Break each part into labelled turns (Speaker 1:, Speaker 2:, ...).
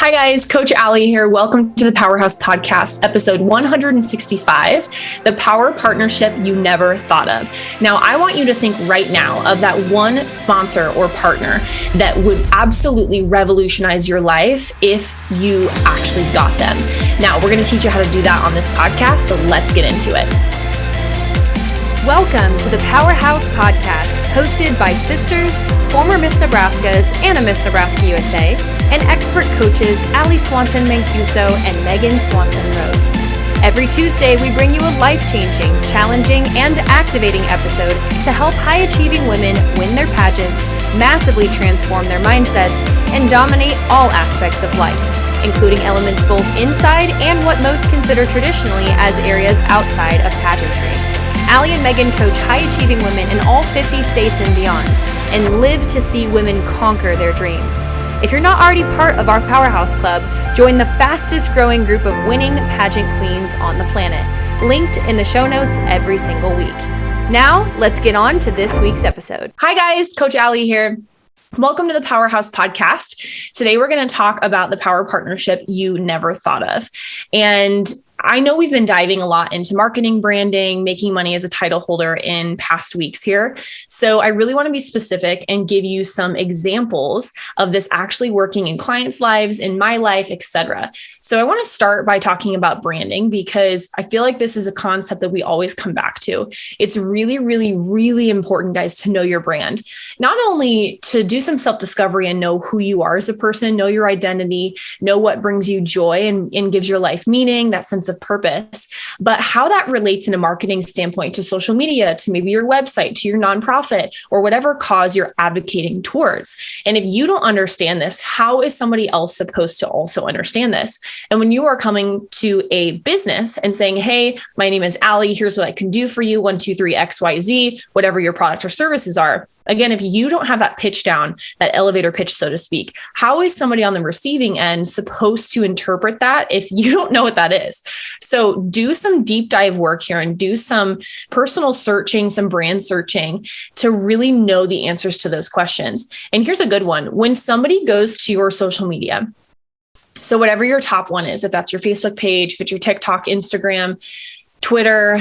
Speaker 1: Hi guys, Coach Allie here. Welcome to the Powerhouse Podcast, episode 165, the power partnership you never thought of. Now, I want you to think right now of that one sponsor or partner that would absolutely revolutionize your life if you actually got them. Now, we're going to teach you how to do that on this podcast, so let's get into it.
Speaker 2: Welcome to the Powerhouse Podcast, hosted by sisters, former Miss Nebraskas and a Miss Nebraska USA, and expert coaches Allie Swanson Mancuso and Megan Swanson Rhodes. Every Tuesday, we bring you a life-changing, challenging, and activating episode to help high-achieving women win their pageants, massively transform their mindsets, and dominate all aspects of life, including elements both inside and what most consider traditionally as areas outside of pageantry. Allie and Megan coach high-achieving women in all 50 states and beyond, and live to see women conquer their dreams. If you're not already part of our Powerhouse Club, join the fastest-growing group of winning pageant queens on the planet, linked in the show notes every single week. Now, let's get on to this week's episode.
Speaker 1: Hi guys, Coach Allie here. Welcome to the Powerhouse Podcast. Today, we're going to talk about the power partnership you never thought of. And I know we've been diving a lot into marketing, branding, making money as a title holder in past weeks here. So I really want to be specific and give you some examples of this actually working in clients' lives, in my life, etc. So I want to start by talking about branding because I feel like this is a concept that we always come back to. It's really, really, really important, guys, to know your brand. Not only to do some self-discovery and know who you are as a person, know your identity, know what brings you joy and gives your life meaning, that sense of purpose, but how that relates in a marketing standpoint to social media, to maybe your website, to your nonprofit, or whatever cause you're advocating towards. And if you don't understand this, how is somebody else supposed to also understand this? And when you are coming to a business and saying, hey, my name is Allie, here's what I can do for you, 1, 2, 3, XYZ, whatever your products or services are. Again, if you don't have that pitch down, that elevator pitch, so to speak, how is somebody on the receiving end supposed to interpret that if you don't know what that is? So do some deep dive work here and do some personal searching, some brand searching to really know the answers to those questions. And here's a good one. When somebody goes to your social media, so whatever your top one is, if that's your Facebook page, if it's your TikTok, Instagram, Twitter,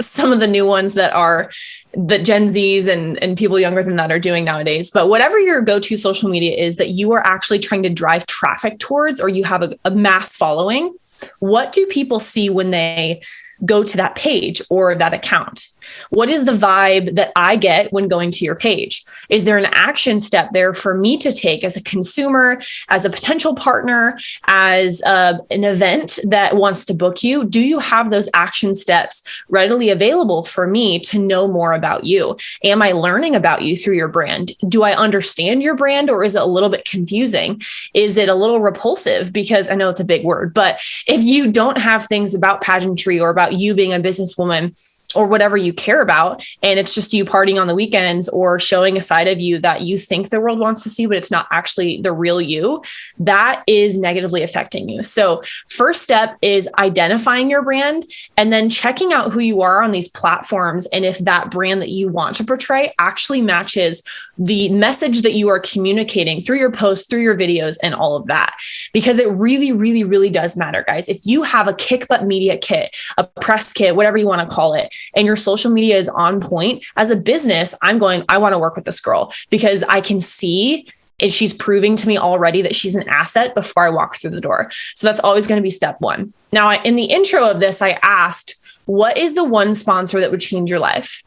Speaker 1: some of the new ones that are the Gen Zs and people younger than that are doing nowadays. But whatever your go-to social media is that you are actually trying to drive traffic towards, or you have a mass following, what do people see when they go to that page or that account? What is the vibe that I get when going to your page? Is there an action step there for me to take as a consumer, as a potential partner, as an event that wants to book you? Do you have those action steps readily available for me to know more about you? Am I learning about you through your brand? Do I understand your brand, or is it a little bit confusing? Is it a little repulsive? Because I know it's a big word, but if you don't have things about pageantry or about you being a businesswoman, or whatever you care about, and it's just you partying on the weekends or showing a side of you that you think the world wants to see, but it's not actually the real you, that is negatively affecting you. So first step is identifying your brand and then checking out who you are on these platforms. And if that brand that you want to portray actually matches the message that you are communicating through your posts, through your videos, and all of that, because it really, really, really does matter, guys. If you have a kick butt media kit, a press kit, whatever you want to call it, and your social media is on point, as a business, I want to work with this girl because I can see if she's proving to me already that she's an asset before I walk through the door. So that's always going to be step one. Now, in the intro of this, I asked, what is the one sponsor that would change your life?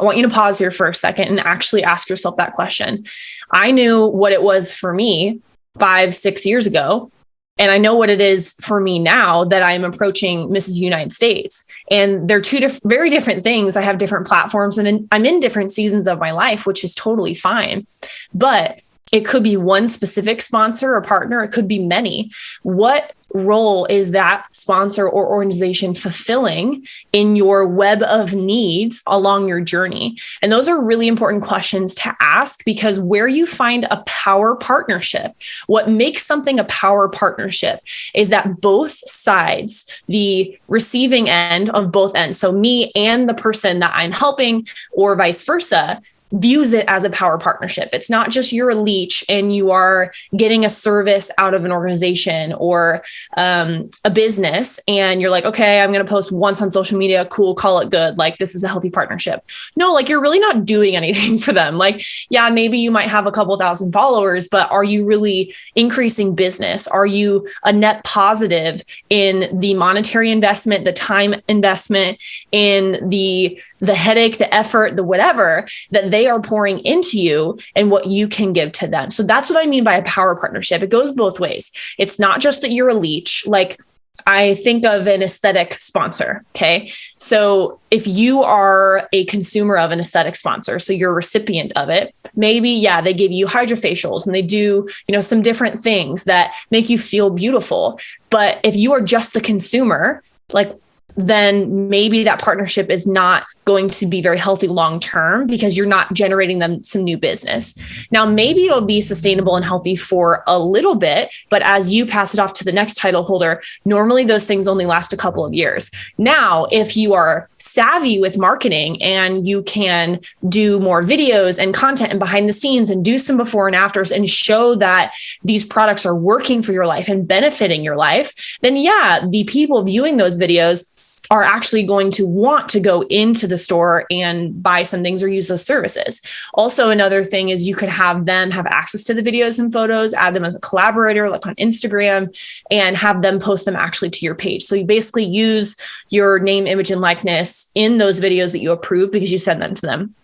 Speaker 1: I want you to pause here for a second and actually ask yourself that question. I knew what it was for me 5-6 years ago. And I know what it is for me now that I'm approaching Mrs. United States. And they're two very different things. I have different platforms and I'm in different seasons of my life, which is totally fine. But it could be one specific sponsor or partner. It could be many. What role is that sponsor or organization fulfilling in your web of needs along your journey? And those are really important questions to ask, because where you find a power partnership, what makes something a power partnership is that both sides, the receiving end of both ends, so me and the person that I'm helping or vice versa, views it as a power partnership. It's not just you're a leech and you are getting a service out of an organization or a business, and you're like, okay, I'm going to post once on social media. Cool. Call it good. Like, this is a healthy partnership. No, like, you're really not doing anything for them. Like, yeah, maybe you might have a couple thousand followers, but are you really increasing business? Are you a net positive in the monetary investment, the time investment, in the headache, the effort, the whatever that they are pouring into you and what you can give to them? So that's what I mean by a power partnership. It goes both ways. It's not just that you're a leech. Like, I think of an aesthetic sponsor. Okay. So if you are a consumer of an aesthetic sponsor, so you're a recipient of it, maybe, yeah, they give you hydrofacials and they do, some different things that make you feel beautiful. But if you are just the consumer, like, then maybe that partnership is not going to be very healthy long-term because you're not generating them some new business. Now, maybe it'll be sustainable and healthy for a little bit, but as you pass it off to the next title holder, normally those things only last a couple of years. Now, if you are savvy with marketing and you can do more videos and content and behind the scenes and do some before and afters and show that these products are working for your life and benefiting your life, then yeah, the people viewing those videos are actually going to want to go into the store and buy some things or use those services. Also, another thing is you could have them have access to the videos and photos, add them as a collaborator, like on Instagram, and have them post them actually to your page. So you basically use your name, image, and likeness in those videos that you approve because you send them to them.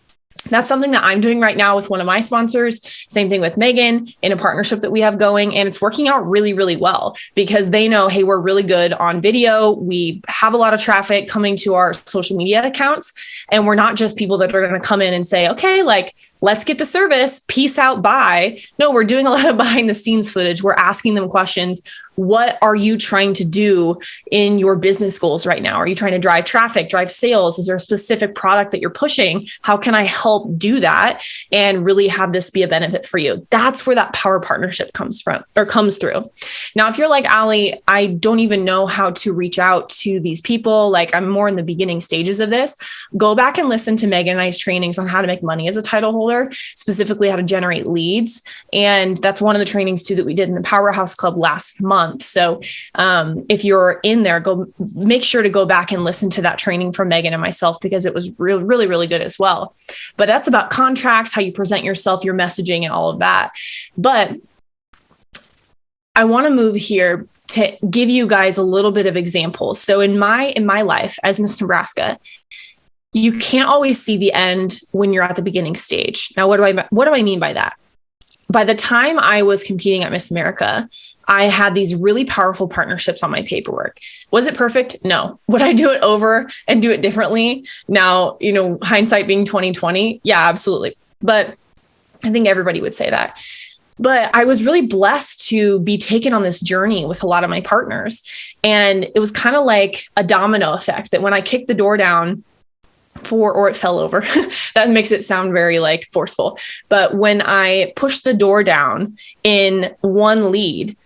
Speaker 1: That's something that I'm doing right now with one of my sponsors. Same thing with Megan in a partnership that we have going. And it's working out really, really well because they know, hey, we're really good on video. We have a lot of traffic coming to our social media accounts. And we're not just people that are going to come in and say, okay, like, let's get the service, peace out, bye. No, we're doing a lot of behind the scenes footage. We're asking them questions. What are you trying to do in your business goals right now? Are you trying to drive traffic, drive sales? Is there a specific product that you're pushing? How can I help do that and really have this be a benefit for you? That's where that power partnership comes through. Now, if you're like, Ali, I don't even know how to reach out to these people. Like, I'm more in the beginning stages of this. Go back and listen to Megan and I's trainings on how to make money as a title holder, specifically how to generate leads. And that's one of the trainings too that we did in the Powerhouse Club last month. So if you're in there, make sure to go back and listen to that training from Megan and myself because it was really, really, really good as well. But that's about contracts, how you present yourself, your messaging, and all of that. But I want to move here to give you guys a little bit of examples. So in my life as Miss Nebraska, you can't always see the end when you're at the beginning stage. Now, what do I mean by that? By the time I was competing at Miss America, I had these really powerful partnerships on my paperwork. Was it perfect? No. Would I do it over and do it differently? Now, hindsight being 2020. Yeah, absolutely. But I think everybody would say that. But I was really blessed to be taken on this journey with a lot of my partners. And it was kind of like a domino effect that when I kicked the door down or it fell over, that makes it sound very like forceful. But when I pushed the door down in one lead,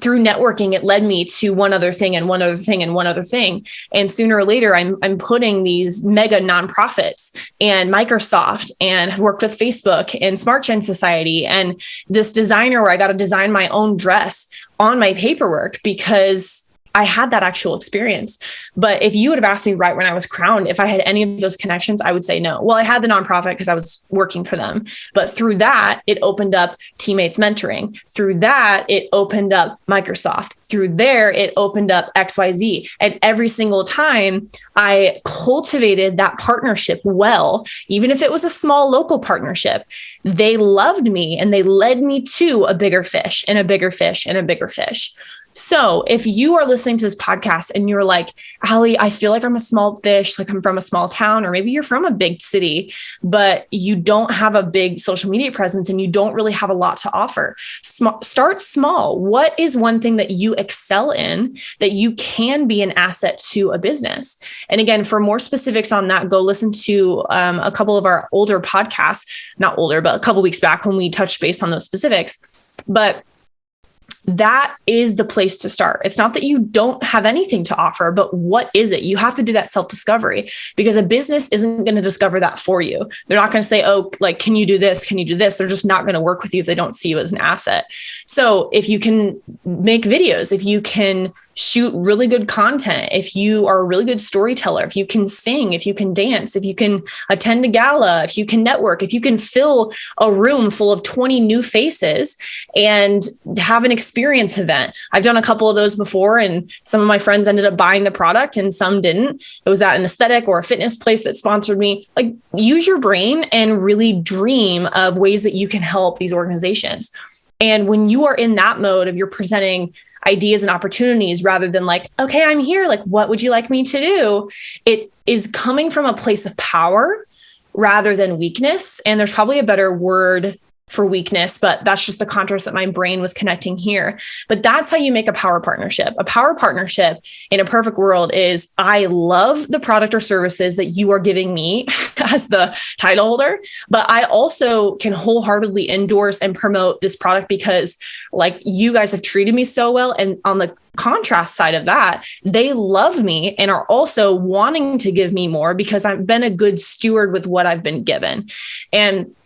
Speaker 1: through networking, it led me to one other thing and one other thing and one other thing. And sooner or later, I'm putting these mega nonprofits and Microsoft and have worked with Facebook and Smart Gen Society and this designer where I got to design my own dress on my paperwork because I had that actual experience. But if you would have asked me right when I was crowned, if I had any of those connections, I would say no. Well, I had the nonprofit because I was working for them. But through that, it opened up Teammates Mentoring. Through that, it opened up Microsoft. Through there, it opened up XYZ. And every single time I cultivated that partnership well, even if it was a small local partnership, they loved me and they led me to a bigger fish and a bigger fish and a bigger fish. So if you are listening to this podcast and you're like, Ali, I feel like I'm a small fish, like I'm from a small town, or maybe you're from a big city, but you don't have a big social media presence and you don't really have a lot to offer. Start small. What is one thing that you excel in that you can be an asset to a business? And again, for more specifics on that, go listen to a couple of our older podcasts, not older, but a couple weeks back when we touched base on those specifics. But that is the place to start. It's not that you don't have anything to offer, but what is it? You have to do that self-discovery, because a business isn't going to discover that for you. They're not going to say, oh, like, can you do this? Can you do this? They're just not going to work with you if they don't see you as an asset. So if you can make videos, if you can shoot really good content, if you are a really good storyteller, if you can sing, if you can dance, if you can attend a gala, if you can network, if you can fill a room full of 20 new faces and have an experience event. I've done a couple of those before, and some of my friends ended up buying the product and some didn't. It was at an aesthetic or a fitness place that sponsored me. Like, use your brain and really dream of ways that you can help these organizations. And when you are in that mode of you're presenting ideas and opportunities rather than like, okay, I'm here, like, what would you like me to do? It is coming from a place of power rather than weakness. And there's probably a better word for weakness, but that's just the contrast that my brain was connecting here. But that's how you make a power partnership. A power partnership in a perfect world is, I love the product or services that you are giving me as the title holder, but I also can wholeheartedly endorse and promote this product because, like, you guys have treated me so well. And on the contrast side of that, they love me and are also wanting to give me more because I've been a good steward with what I've been given. And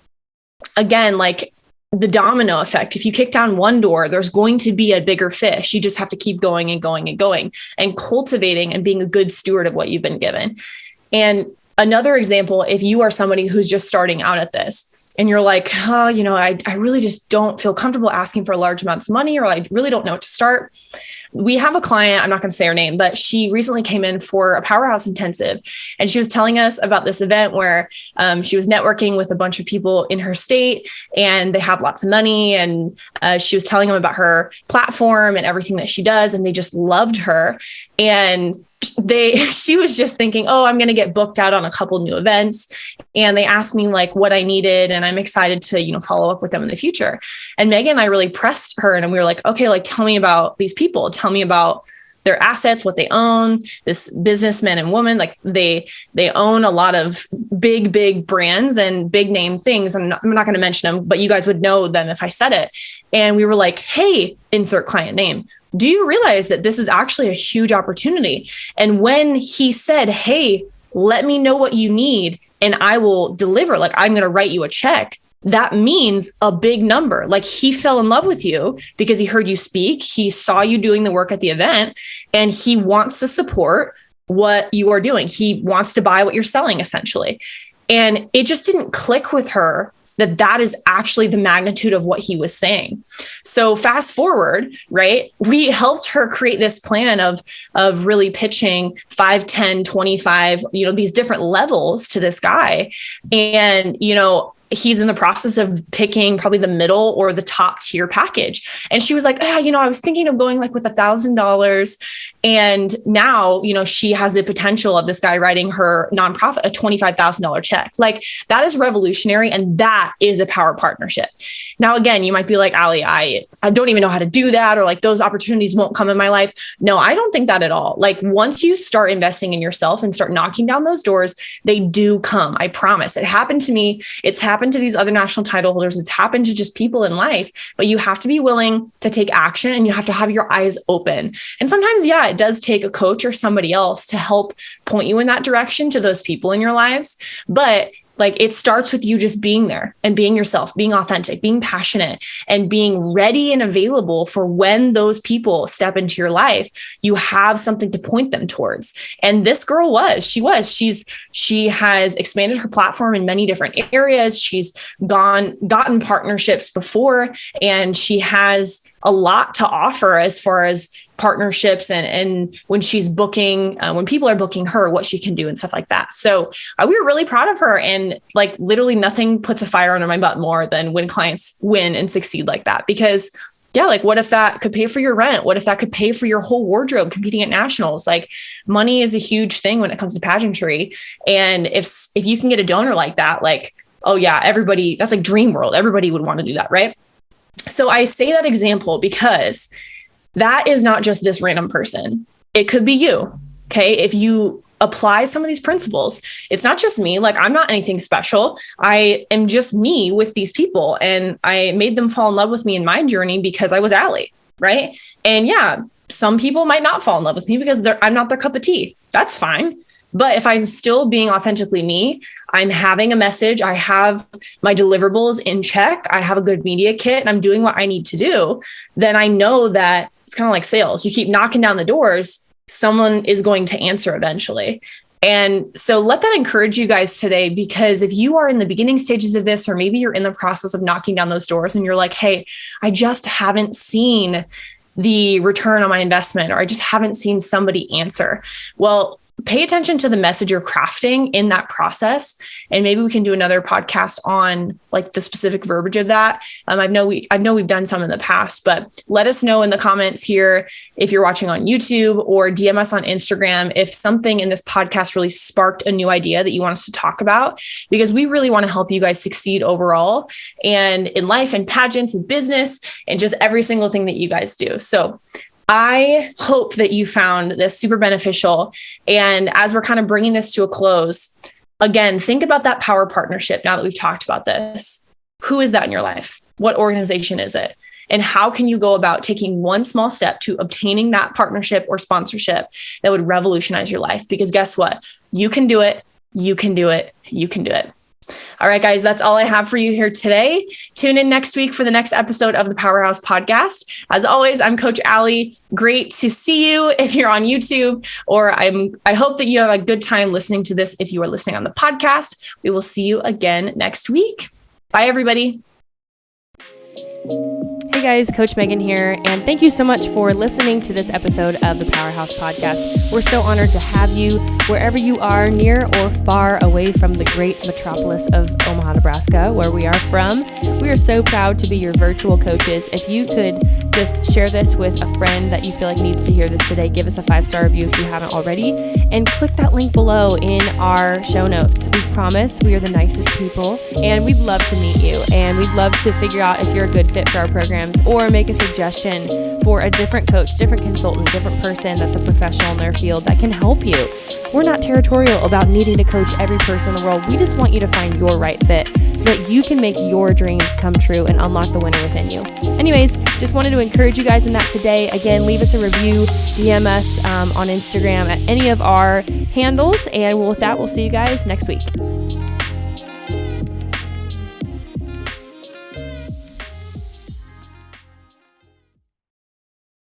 Speaker 1: again, like the domino effect, if you kick down one door, there's going to be a bigger fish. You just have to keep going and going and going and cultivating and being a good steward of what you've been given. And another example, if you are somebody who's just starting out at this and you're like, oh, I really just don't feel comfortable asking for large amounts of money, or I really don't know what to start. We have a client, I'm not going to say her name, but she recently came in for a Powerhouse intensive. And she was telling us about this event where she was networking with a bunch of people in her state and they have lots of money. And she was telling them about her platform and everything that she does. And they just loved her. And she was just thinking, oh, I'm going to get booked out on a couple new events. And they asked me like what I needed. And I'm excited to, follow up with them in the future. And Megan and I really pressed her and we were like, okay, like, tell me about these people. Tell me about their assets, what they own, this businessmen and women, like they own a lot of big brands and big name things. I'm not going to mention them, but you guys would know them if I said it. And we were like, hey, insert client name. Do you realize that this is actually a huge opportunity? And when he said, hey, let me know what you need and I will deliver, like, I'm going to write you a check, that means a big number. Like, he fell in love with you because he heard you speak. He saw you doing the work at the event and he wants to support what you are doing. He wants to buy what you're selling, essentially. And it just didn't click with her that is actually the magnitude of what he was saying. So fast forward, right? We helped her create this plan of really pitching 5, 10, 25, these different levels to this guy. And, he's in the process of picking probably the middle or the top tier package. And she was like, I was thinking of going like with $1,000. And now, she has the potential of this guy writing her nonprofit a $25,000 check. Like, that is revolutionary. And that is a power partnership. Now, again, you might be like, Ali, I don't even know how to do that. Or like, those opportunities won't come in my life. No, I don't think that at all. Like, once you start investing in yourself and start knocking down those doors, they do come. I promise. It happened to me. It's happened to these other national title holders. It's happened to just people in life, but you have to be willing to take action and you have to have your eyes open. And sometimes, it does take a coach or somebody else to help point you in that direction to those people in your lives. But like, it starts with you just being there and being yourself, being authentic, being passionate, and being ready and available for when those people step into your life, you have something to point them towards. And this girl she has expanded her platform in many different areas. She's gotten partnerships before, and she has a lot to offer as far as partnerships and when she's booking, when people are booking her, what she can do and stuff like that. So we were really proud of her, and like, literally nothing puts a fire under my butt more than when clients win and succeed like that. Because like, what if that could pay for your rent? What if that could pay for your whole wardrobe competing at nationals? Like, money is a huge thing when it comes to pageantry. And if you can get a donor like that, like, oh yeah, everybody, that's like dream world. Everybody would want to do that, right? So I say that example because that is not just this random person. It could be you. Okay. If you apply some of these principles, it's not just me. Like, I'm not anything special. I am just me with these people. And I made them fall in love with me in my journey because I was Ali. right? And yeah, some people might not fall in love with me because I'm not their cup of tea. That's fine. But if I'm still being authentically me, I'm having a message, I have my deliverables in check, I have a good media kit, and I'm doing what I need to do, then I know that it's kind of like sales. You keep knocking down the doors, someone is going to answer eventually. And so let that encourage you guys today, because if you are in the beginning stages of this, or maybe you're in the process of knocking down those doors and you're like, hey, I just haven't seen the return on my investment, or I just haven't seen somebody answer. Well, pay attention to the message you're crafting in that process. And maybe we can do another podcast on like the specific verbiage of that. I know we've done some in the past, but let us know in the comments here if you're watching on YouTube, or DM us on Instagram if something in this podcast really sparked a new idea that you want us to talk about, because we really want to help you guys succeed overall and in life and pageants and business and just every single thing that you guys do. So I hope that you found this super beneficial. And as we're kind of bringing this to a close, again, think about that power partnership now that we've talked about this. Who is that in your life? What organization is it? And how can you go about taking one small step to obtaining that partnership or sponsorship that would revolutionize your life? Because guess what? You can do it. You can do it. You can do it. All right, guys, that's all I have for you here today. Tune in next week for the next episode of the Powerhouse Podcast. As always, I'm Coach Allie. Great to see you if you're on YouTube, or I hope that you have a good time listening to this if you are listening on the podcast. We will see you again next week. Bye, everybody.
Speaker 2: Hey guys, Coach Megan here, and thank you so much for listening to this episode of the Powerhouse Podcast. We're so honored to have you wherever you are, near or far away from the great metropolis of Omaha, Nebraska, where we are from. We are so proud to be your virtual coaches. If you could just share this with a friend that you feel like needs to hear this today, give us a 5-star review if you haven't already, and click that link below in our show notes. We promise we are the nicest people, and we'd love to meet you, and we'd love to figure out if you're a good fit for our programs, or make a suggestion for a different coach, different consultant, different person that's a professional in their field that can help you. We're not territorial about needing to coach every person in the world. We just want you to find your right fit so that you can make your dreams come true and unlock the winner within you. Anyways, just wanted to encourage you guys in that today. Again, leave us a review, DM us on Instagram at any of our handles, and with that, we'll see you guys next week.